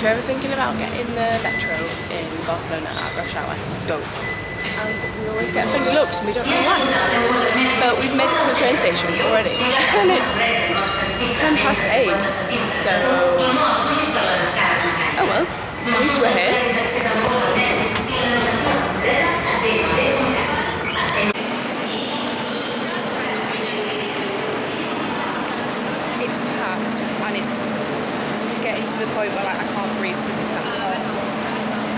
If you're ever thinking about getting the metro in Barcelona at rush hour, don't. And we always get funny looks and we don't know why. But we've made it to the train station already and it's 8:10. So, oh well, at least we're here. It's packed and it's getting to the point where like I can't breathe because it's that hot.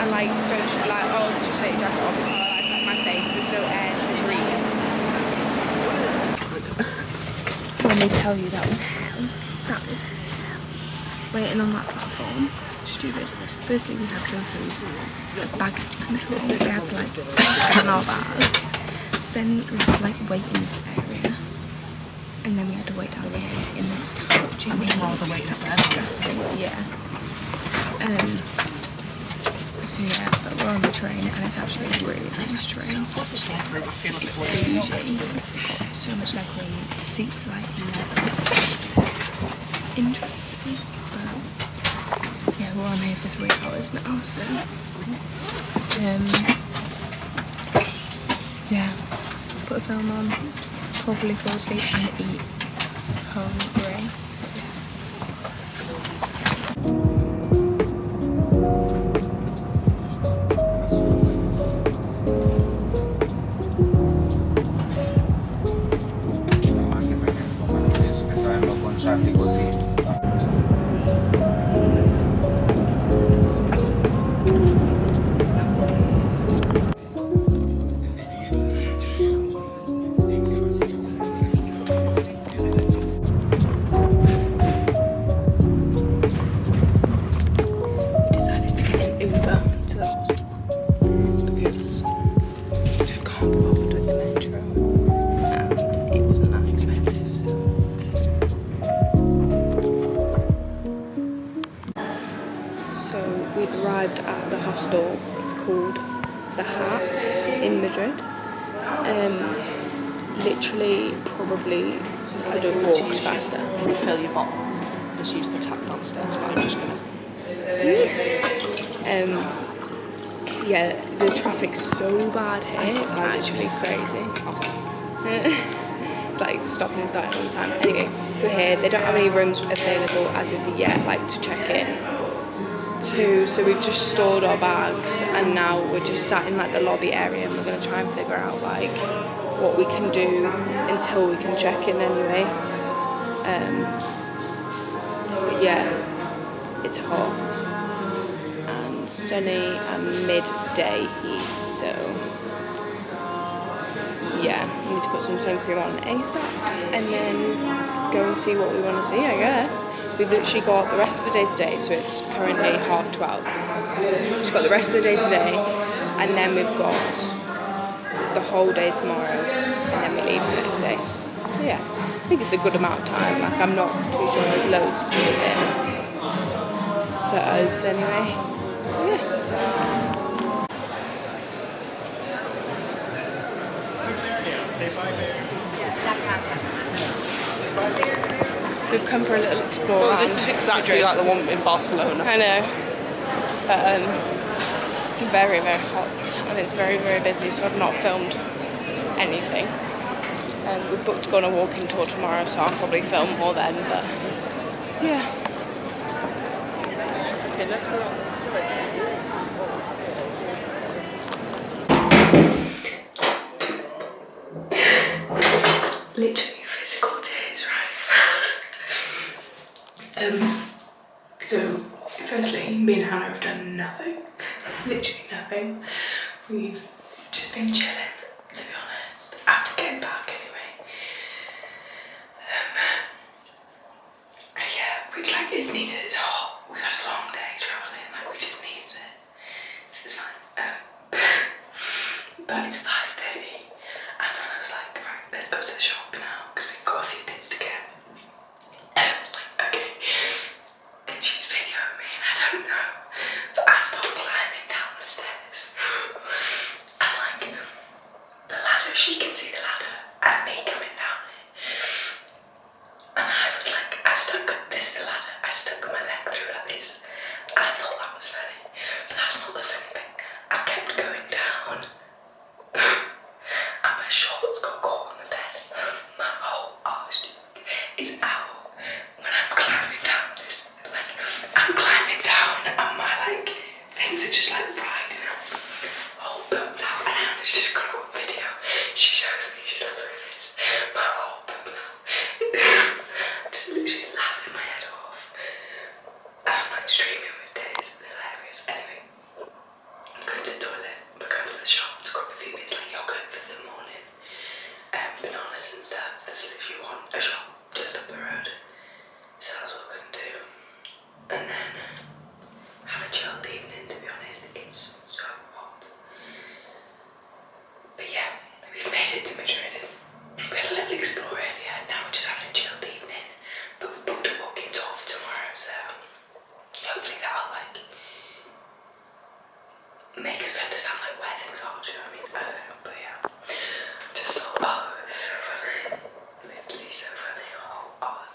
And like, don't just be like, oh, just take your jacket off. It's not like my face, there's no air to breathe. When they tell you that was hell, that was hell. Waiting on that platform, stupid. Firstly, we had to go through the baggage control. They had to like scan our bags. Then we had to like wait in this area. And then we had to wait down here in this scorching heat. Disgusting, yeah. So yeah, but we're on the train and it's actually a really nice train. It's bougie, got so much leg room, the seats are like leather. Interesting, but yeah, we're on here for 3 hours now, so yeah, put a film on, probably fall asleep and eat hungry. So yeah. We've arrived at the hostel. It's called The Hat in Madrid. Literally, probably, I don't walk faster. Fill your bottle. Just use the tap downstairs, but I'm just gonna. Yeah, the traffic's so bad here. It's actually crazy. It's like stopping and starting all the time. Anyway, we're here. They don't have any rooms available as of yet, like to check in. So we've just stored our bags and now we're just sat in like the lobby area and we're going to try and figure out like what we can do until we can check in anyway. But yeah, it's hot and sunny and midday heat, so yeah, we need to put some sun cream on ASAP and then go and see what we want to see, I guess. We've literally got the rest of the day today, so it's currently 12:30. We've got the rest of the day today, and then we've got the whole day tomorrow, and then we leave the next day. So yeah, I think it's a good amount of time. Like, I'm not too sure there's loads of people here. For us, anyway. So yeah. We've come for a little explore. Well, this is exactly like the one in Barcelona. I know. But it's very, very hot and it's very, very busy, so I've not filmed anything. We've booked to go on a walking tour tomorrow, so I'll probably film more then, but yeah. Okay, let's go on. Literally physical tears, right? So, firstly, me and Hannah have done nothing. Literally nothing. We've just been chilling, to be honest, after getting back anyway. Yeah, which like is needed, it's hot. We've had a long day travelling, like we just needed it. So it's fine. But it's 5:30 and I was like, right, let's go to the shop now because we've got a few bits to get. And I was like, okay. And she's videoing me and I don't know. But I start climbing down the stairs. And like, the ladder, she can see the ladder and me coming down it. And I was like, this is the ladder, I stuck my leg streaming with Des. It's hilarious. Anyway, I'm going to the toilet, we're going to the shop to grab a few bits like yogurt for the morning, bananas and stuff. There's literally a shop just up the road. So that's what we're going to do. And then have a chilled evening, to be honest. It's so hot. But yeah, we've made it to Madrid. We had a little explore earlier, now we're just having a chilled evening. But we booked a walk-in tour for tomorrow, so hopefully that'll like make us understand like where things are, do you know what I mean? I don't know, but yeah. Just thought, oh, it was so funny. Literally so funny. Oh, ow.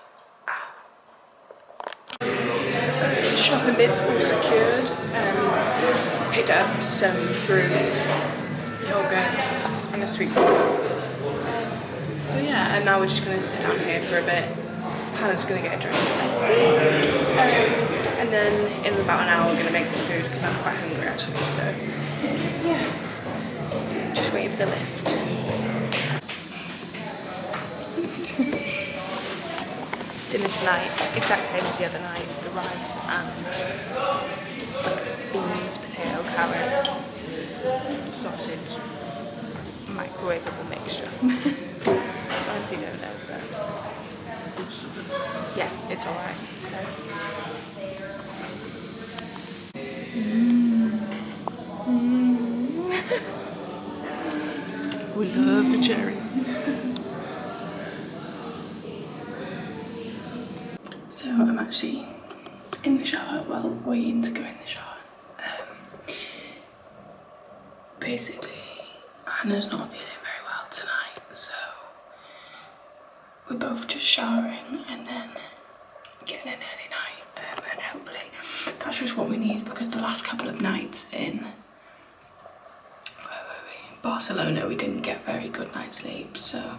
Shopping bits all secured. Picked up some fruit, yogurt, and a sweet corn. So yeah, and now we're just gonna sit down here for a bit. Hannah's gonna get a drink, I think. And then in about an hour we're gonna make some food because I'm quite hungry actually. So yeah, just waiting for the lift. Dinner tonight, exact same as the other night. The rice and like beans, potato, carrot, sausage, microwavable mixture. Honestly don't know, but yeah, it's alright. So we love the cherry. So I'm actually in the shower, well, waiting to go in the shower. Basically, Hannah's not feeling very well tonight, so we're both just showering and then getting an early night, and hopefully that's just what we need, because the last couple of nights in Barcelona we didn't get very good night's sleep, so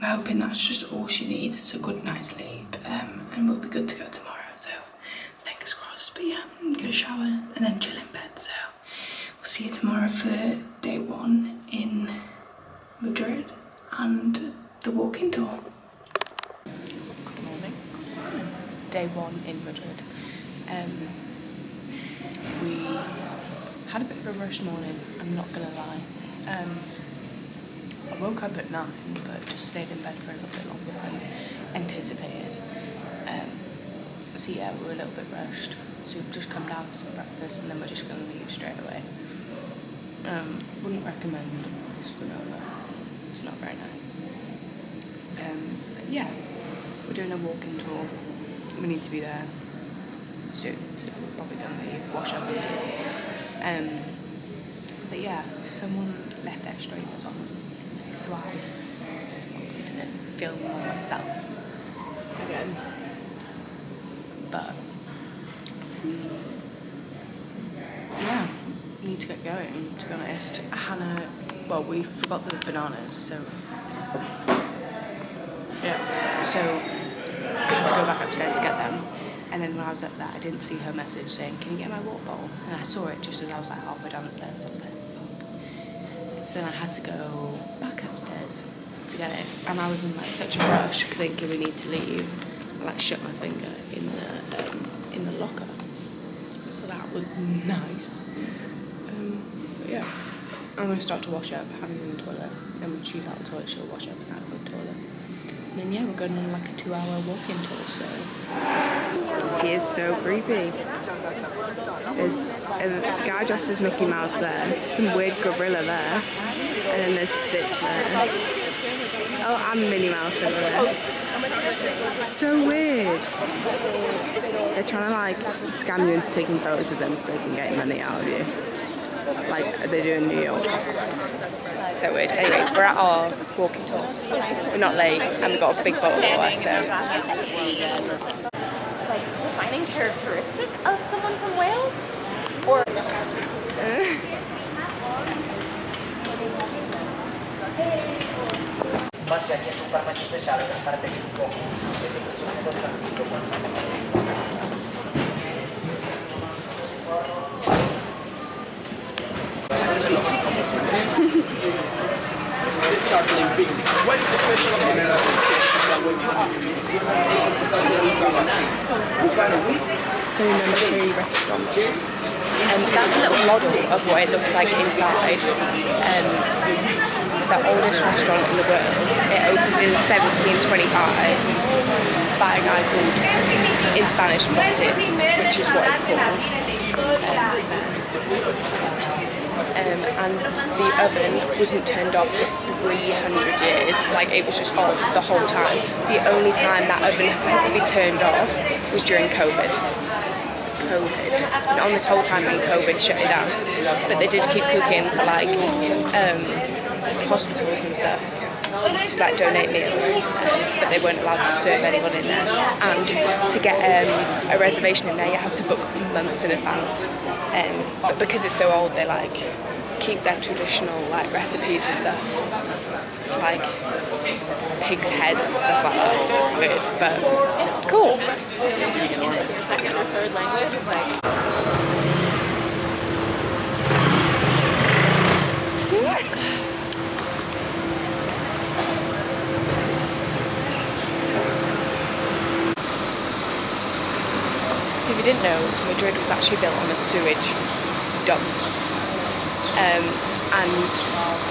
I'm hoping that's just all she needs. It's a good night's sleep, and we'll be good to go tomorrow, so fingers crossed. But yeah, I'm gonna shower and then chill in bed, so we'll see you tomorrow for day one in Madrid and the walking tour. Good morning. Day one in Madrid. We had a bit of a rush morning, I'm not gonna lie. I woke up at 9, but just stayed in bed for a little bit longer than anticipated. So yeah, we were a little bit rushed. So we've just come down for some breakfast and then we're just going to leave straight away. Wouldn't recommend this granola. It's not very nice. But yeah, we're doing a walking tour. We need to be there soon, so we're probably going to leave, wash up and leave. But yeah, someone left their streamers on, so I didn't film myself again. But yeah, need to get going, to be honest. Hannah, well, we forgot the bananas, so yeah, so I had to go back upstairs to get them. And then when I was up there, I didn't see her message saying, can you get my water bottle? And I saw it just as I was like halfway down the stairs, so I was like, fuck. So then I had to go back upstairs to get it. And I was in like such a rush, thinking we need to leave. I like shut my finger in the locker. So that was nice. But yeah, I'm gonna start to wash up, Hannah's in the toilet. Then when she's out of the toilet, she'll wash up and I'll go to the toilet. And then yeah, we're going on like a 2-hour walking tour, so. He is so creepy. There's a guy dressed as Mickey Mouse there, some weird gorilla there, and then there's Stitch there. Oh, and Minnie Mouse over there. It's so weird. They're trying to like scam you into taking photos of them so they can get money out of you. Like they do in New York. So weird. Anyway, we're at our walking tour. We're not late and we've got a big bottle of water, so. Like defining characteristic of someone from Wales? Or What is the special about this? It's only number 3 restaurant. That's a little model of what it looks like inside. The oldest restaurant in the world. It opened in 1725 by a guy called, in Spanish, Mote, which is what it's called. And the oven wasn't turned off for 300 years. Like, it was just on the whole time. The only time that oven has had to be turned off was during COVID. It's been on this whole time and COVID shut it down. But they did keep cooking for like hospitals and stuff to like donate meals, but they weren't allowed to serve anyone in there. And to get a reservation in there, you have to book months in advance. But because it's so old, they like keep their traditional like recipes and stuff. It's like pig's head and stuff like that. Weird, but cool. Your second or third language is like. So if you didn't know, Madrid was actually built on a sewage dump. And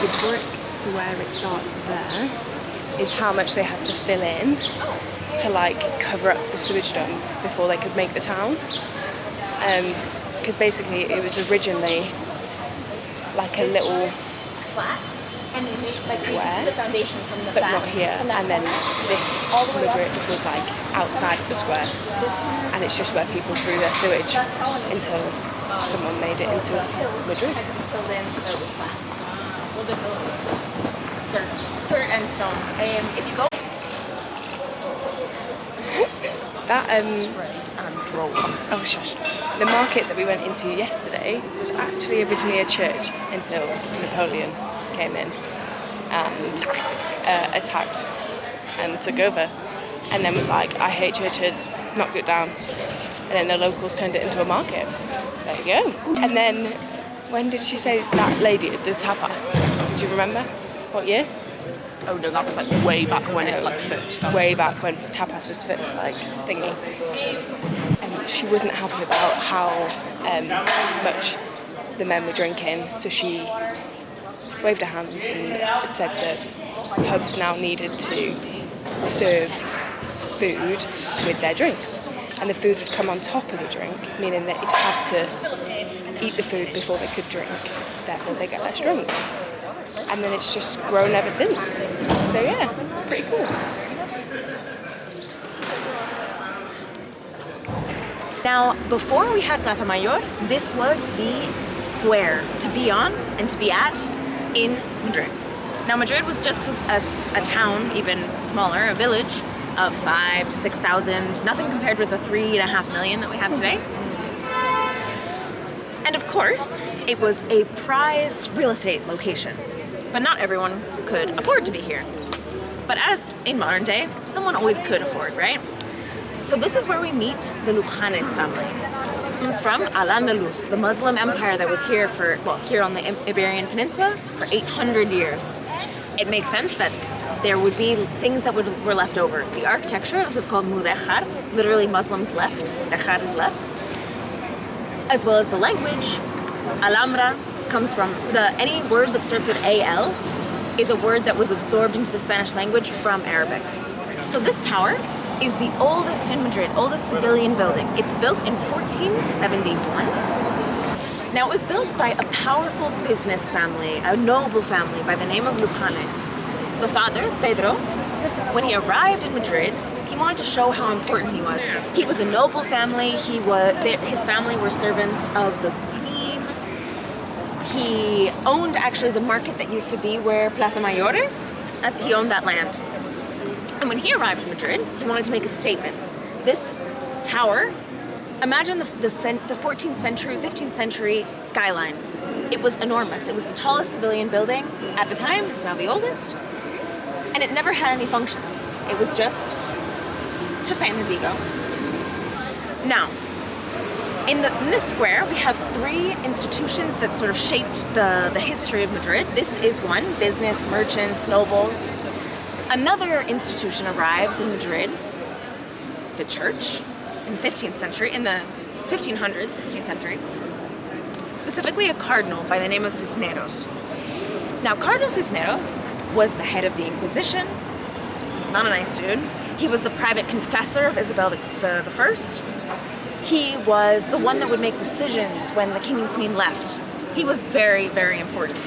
the brick to where it starts there is how much they had to fill in to like cover up the sewage dump before they could make the town. Because basically it was originally like a little Flat. And then square, the foundation from the but back, not here. And then this Madrid was like outside the square, and it's just where people threw their sewage until someone made it into Madrid. filled in so that it was flat. What did dirt and stone. If you go That spray and roll. oh shush. The market that we went into yesterday was actually originally a church until Napoleon came in and attacked and took over, and then was like, I hate churches, knocked it down, and then the locals turned it into a market. There you go. And then when did she say that lady did the tapas? Did you remember? What year? Oh no, that was like way back when it like first started. Way back when tapas was first like thingy. And she wasn't happy about how much the men were drinking, so she waved her hands and said that pubs now needed to serve food with their drinks, and the food would come on top of the drink, meaning that you'd have to eat the food before they could drink, therefore they get less drunk. And then it's just grown ever since. So yeah, pretty cool. Now, before we had Plaza Mayor, this was the square to be on and to be at in Madrid. Now, Madrid was just a town, even smaller, a village of 5,000 to 6,000, nothing compared with the 3.5 million that we have today. And of course, it was a prized real estate location, but not everyone could afford to be here. But as in modern day, someone always could afford, right? So this is where we meet the Lujanes family. It comes from Al-Andalus, the Muslim empire that was here here on the Iberian Peninsula for 800 years. It makes sense that there would be things that were left over. The architecture, this is called mudéjar, literally Muslims left, dejar is left, as well as the language. Alhambra comes from any word that starts with AL is a word that was absorbed into the Spanish language from Arabic. So this tower is the oldest in Madrid, oldest civilian building. It's built in 1471. Now, it was built by a powerful business family, a noble family by the name of Lujanes. The father, Pedro, when he arrived in Madrid, he wanted to show how important he was. He was a noble family. His family were servants of the queen. He owned actually the market that used to be where Plaza Mayor is. He owned that land. And when he arrived in Madrid, he wanted to make a statement. This tower, imagine the 14th century, 15th century skyline. It was enormous. It was the tallest civilian building at the time. It's now the oldest. And it never had any functions. It was just to fan his ego. Now, in this square, we have 3 institutions that sort of shaped the history of Madrid. This is one, business, merchants, nobles. Another institution arrives in Madrid, the church, in the 15th century, in the 1500s, 16th century, specifically a cardinal by the name of Cisneros. Now, Cardinal Cisneros was the head of the Inquisition, not a nice dude. He was the private confessor of Isabel the First. He was the one that would make decisions when the king and queen left. He was very, very important,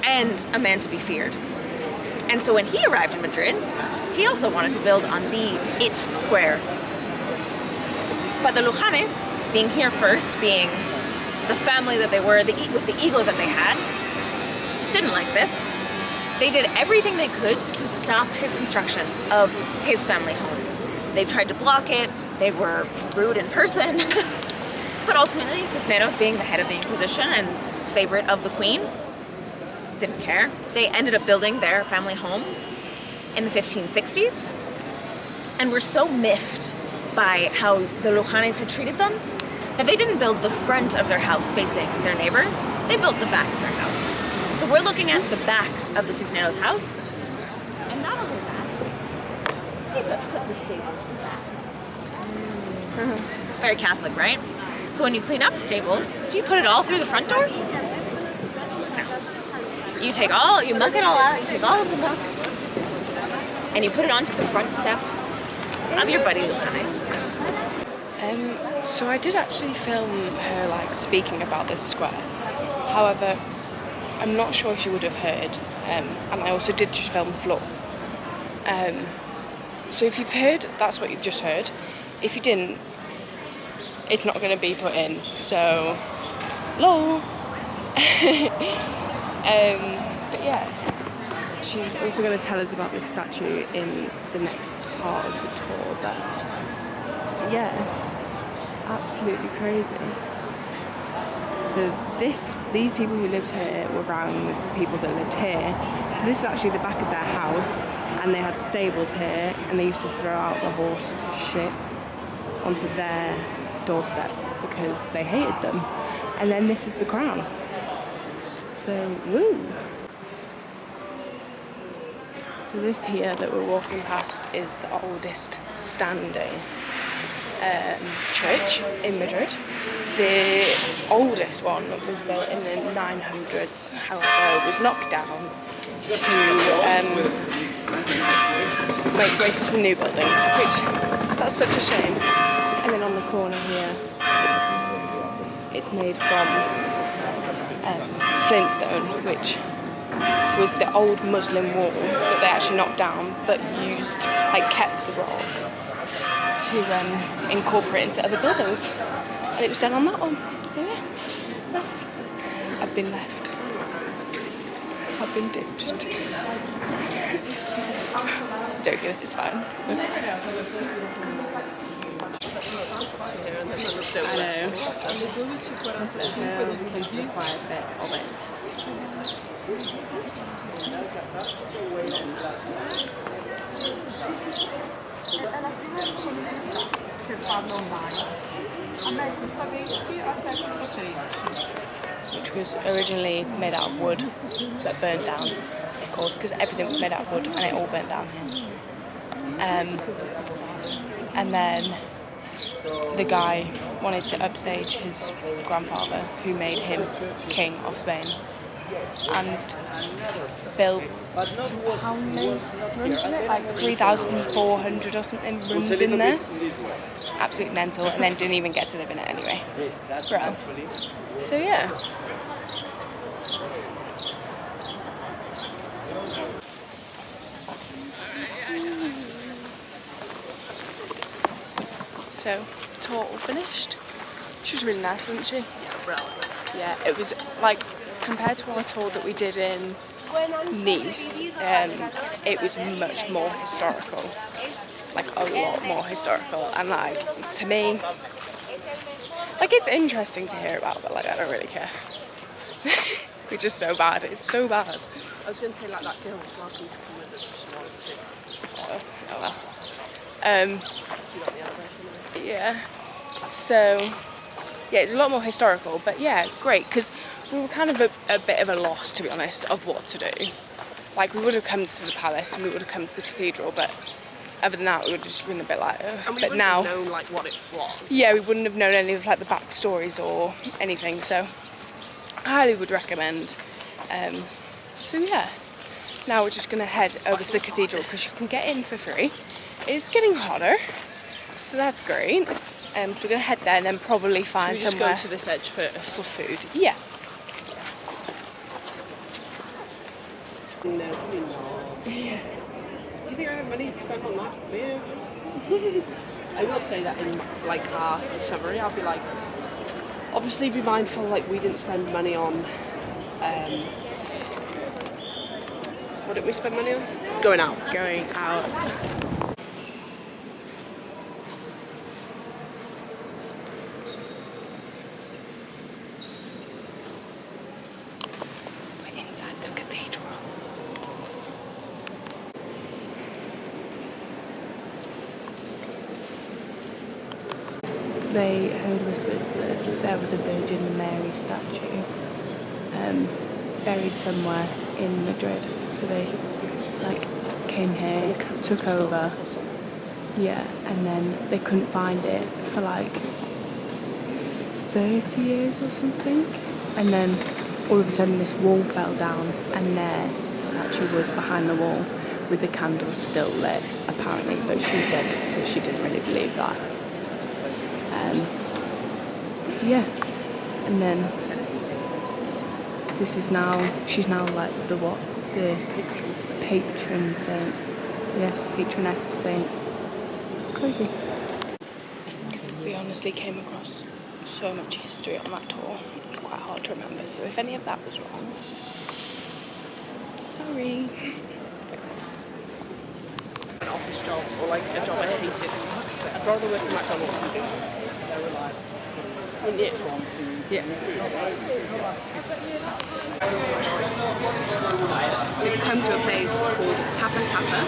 and a man to be feared. And so when he arrived in Madrid, he also wanted to build on the It Square. But the Lujanes, being here first, being the family that they were, with the ego that they had, didn't like this. They did everything they could to stop his construction of his family home. They tried to block it, they were rude in person, but ultimately Cisneros, being the head of the Inquisition and favorite of the queen, didn't care. They ended up building their family home in the 1560s, and were so miffed by how the Lujanes had treated them that they didn't build the front of their house facing their neighbors, they built the back of their house. So we're looking at the back of the Cisneros house, and not only that, they put the stables in the back. Very Catholic, right? So when you clean up the stables, do you put it all through the front door? You muck it all out, you take all of the muck, and you put it onto the front step of your buddy Lujanes. So I did actually film her like speaking about this square. However, I'm not sure if you would have heard, and I also did just film the floor. So if you've heard, that's what you've just heard. If you didn't, it's not going to be put in, so lol. But yeah, she's also going to tell us about this statue in the next part of the tour, but yeah, absolutely crazy. So these people who lived here were round with the people that lived here. So this is actually the back of their house, and they had stables here, and they used to throw out the horse shit onto their doorstep because they hated them. And then this is the crown. So, woo! So this here that we're walking past is the oldest standing church in Madrid. The oldest one was built in the 900s, however, was knocked down to make way for some new buildings, which, that's such a shame. And then on the corner here, it's made from flintstone, which was the old Muslim wall that they actually knocked down, but used, kept the rock to incorporate into other buildings. And it was done on that one. So yeah, that's, I've been left. I've been ditched. Joking, it's fine. I know. Into the quiet bit of it. Which was originally made out of wood, but burned down, of course, because everything was made out of wood and it all burnt down here. And then the guy wanted to upstage his grandfather, who made him king of Spain, and built, how many rooms in it? 3,400 or something rooms in there. Absolutely mental, and then didn't even get to live in it anyway. Bro. So yeah. So, tour all finished. She was really nice, wasn't she? Yeah, really. Yeah, it was compared to our tour that we did in Nice, it was much more historical. A lot more historical. And to me, it's interesting to hear about, but I don't really care. Which is so bad. It's so bad. I was going to say that girl with Marky's coming with us, she wanted to. Oh well. Yeah. So, yeah, it's a lot more historical, but yeah, great, because we were kind of a bit of a loss, to be honest, of what to do. We would have come to the palace and we would have come to the cathedral, but other than that, it would just been a bit like, And we but wouldn't now, have known like what it was. yeah, we wouldn't have known any of like the backstories or anything. So I highly would recommend. So yeah, now we're just gonna head over to the cathedral because you can get in for free. It's getting hotter, so that's great. So we're gonna head there and then probably find We just somewhere go to this edge first. for food. Yeah. No, you're not. Yeah. You think I have money to spend on that? Yeah. I will say that in like our summary, I'll be like, obviously be mindful like we didn't spend money on. What did we spend money on? Going out. Going out. We're inside the cathedral. They heard whispers that there was a Virgin Mary statue buried somewhere in Madrid. So they like came here, took over. Yeah, and then they couldn't find it for like 30 years or something. And then all of a sudden this wall fell down and there the statue was behind the wall with the candles still lit, apparently. But she said that she didn't really believe that. Yeah, and then she's now like the patron saint. Yeah, patroness saint. Crazy. We honestly came across so much history on that tour. It's quite hard to remember, so if any of that was wrong, sorry. An office job or like a job I hated. I'd rather work in McDonald's. Yeah. So we've come to a place called Tapa Tapa.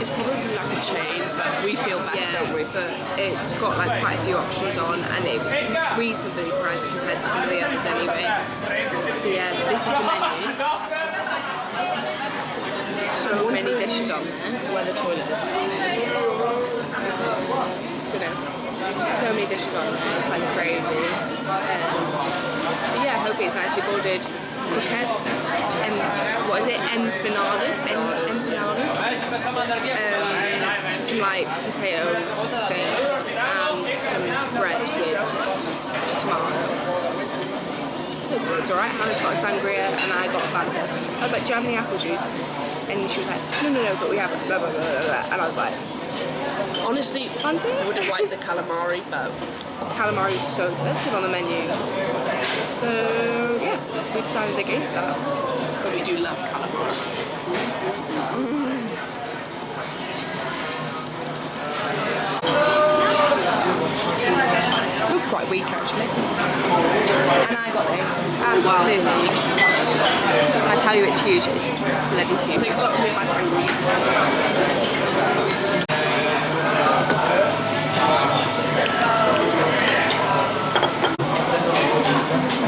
It's probably like a chain, but we feel best, don't we? But it's got like quite a few options on, and it was reasonably priced compared to some of the others anyway. So yeah, this is the menu. So many dishes on there. Where the toilet is. So many dishes on there, it's like crazy. Yeah, hopefully it's nice. We've ordered croquettes and what is it? Empanadas. Some like potato thing and some bread with tomato. It's alright. Hannah's got a sangria and I got a Fanta. I was like, do you have any apple juice? And she was like, no, but we have blah blah blah blah. And I was like, honestly, fancy? I would have liked the calamari, but calamari is so expensive on the menu. So yeah, we decided against that. we do love calamari. Look quite weak actually. And I got this. Absolutely. I tell you it's huge, it's bloody huge. So you've got to be my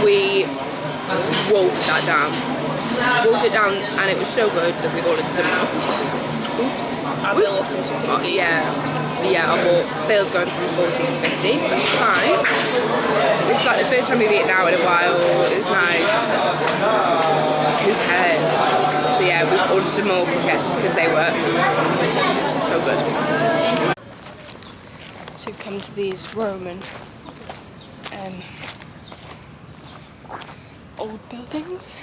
We wolfed that down. Wolfed it down and it was so good that we ordered some more. Oops. Our bill was 50. Yeah, I bought Bill's going from 40 to 50, but it's fine. This is like the first time we've eaten out in a while. It was nice. Who cares? So yeah, we ordered some more croquettes because they were so good. So we've come to these Roman old buildings.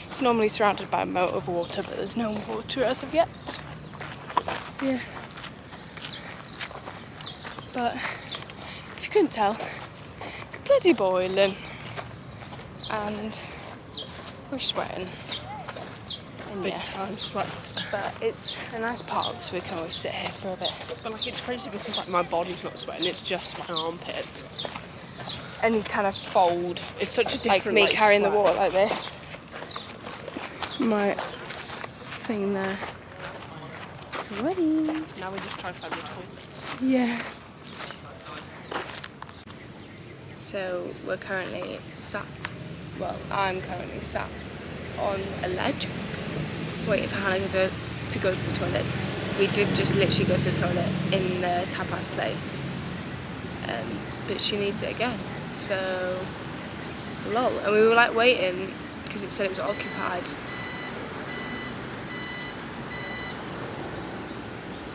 It's normally surrounded by a moat of water, but there's no water as of yet. So yeah. But if you couldn't tell, it's bloody boiling and we're sweating. And Big yeah, time sweat. but it's a nice park, so we can always sit here for a bit. But like it's crazy because like my body's not sweating, it's just my armpits. And you kind of fold, It's such a different like me carrying sweat. the water like this. My thing there. Sweaty. Now we just try to find the toilets. Yeah. So we're currently I'm currently sat on a ledge, waiting for Hannah to go to the toilet. we did just literally go to the toilet in the tapas place, but she needs it again, so lol. And we were like waiting because it said it was occupied,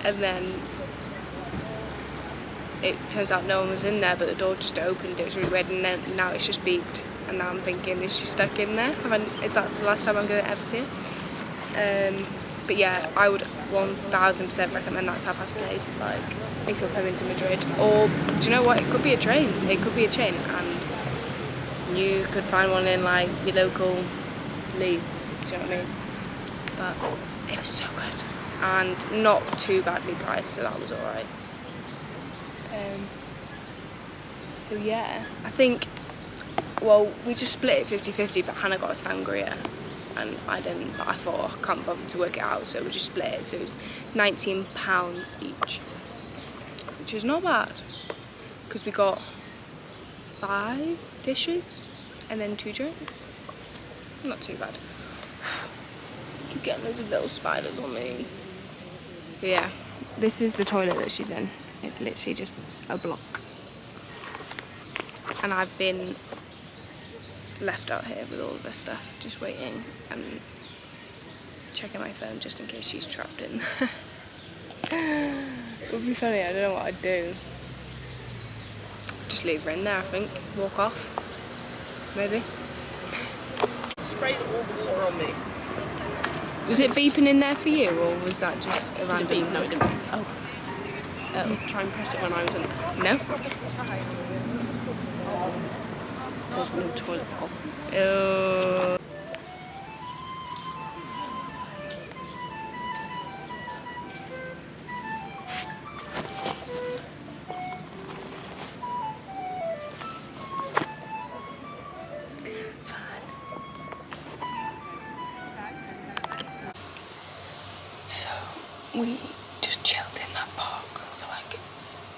and then it turns out no one was in there, but the door just opened. It was really weird, and then now it's just beeped, and now I'm thinking, is she stuck in there? Is that the last time I'm gonna ever see her? But yeah, I would 1000% recommend that tapas place, like, if you're coming to Madrid. Or, do you know what, it could be a train, it could be a chain, and you could find one in, like, your local Leeds, do you know what I mean? But it was so good, and not too badly priced, so that was alright. So yeah, I think, well, we just split it 50-50, but Hannah got a sangria, and I didn't, but I thought I can't bother to work it out, so we just split it. So it was £19 each, which is not bad, because we got 5 dishes and then 2 drinks. Not too bad. Keep getting loads of little spiders on me. But yeah, this is the toilet that she's in. It's literally just a block. And I've been left out here with all of her stuff, just waiting and checking my phone just in case she's trapped in. It would be funny, I don't know what I'd do. Just leave her in there, I think. Walk off. Maybe. Sprayed all the water on me. Was it beeping in there for you, or was that just a random beep? No, it didn't. Oh. Did you try and press it when I was in there? No? There's no toilet bowl. Oh. So we just chilled in that park for like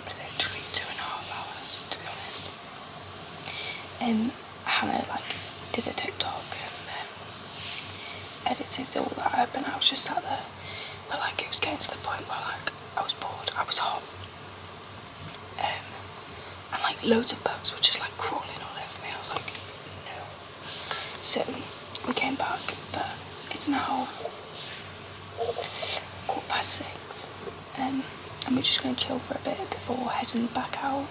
literally 2.5 hours, to be honest. Hannah like did a TikTok and edited all that up, and I was just sat there. But like it was getting to the point where like I was bored, I was hot, and like loads of bugs were just like crawling all over me. I was like, no. So we came back, but it's now 6:15, and we're just going to chill for a bit before heading back out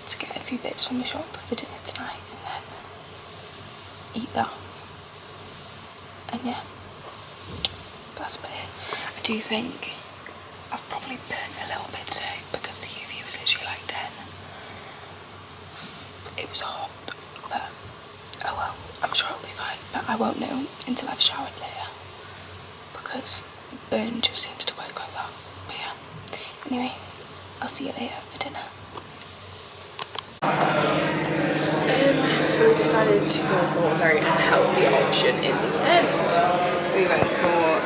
to get a few bits from the shop for dinner tonight, and then eat that. And yeah, that's about it. I do think I've probably burnt a little bit today because the UV was literally like 10. It was hot, but oh well, I'm sure it'll be fine. But I won't know until I've showered later, because burn just seems to work like that. But yeah, anyway, I'll see you later for dinner. So we decided to go for a very unhealthy option in the end. We went for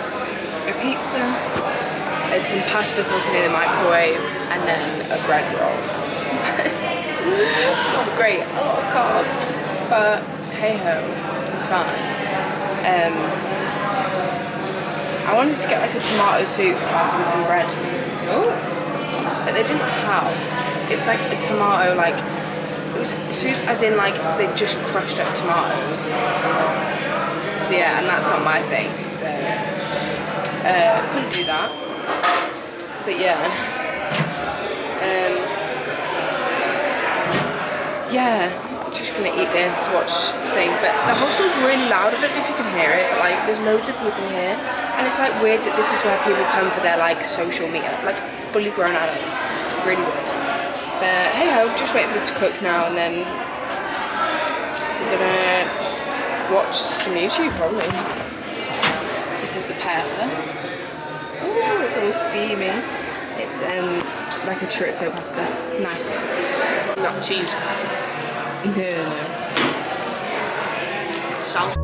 a pizza, there's some pasta cooking in the microwave, and then a bread roll. Not great, a lot of carbs, but hey ho, it's fine. I wanted to get like a tomato soup tossed with some bread. Oh, but they didn't have. It was like a tomato, like, it was soup as in like they just crushed up tomatoes. So yeah, and that's not my thing, so couldn't do that. But yeah, just gonna eat this, watch thing. But the hostel's really loud. I don't know if you can hear it, but like there's loads of people here, and it's like weird that this is where people come for their like social meetup, like fully grown adults. It's really weird. But hey ho, just wait for this to cook now, and then we're gonna watch some YouTube probably. This is the pasta. Oh, it's all steamy. It's like a chorizo pasta. Nice. Not cheese. No. Salt.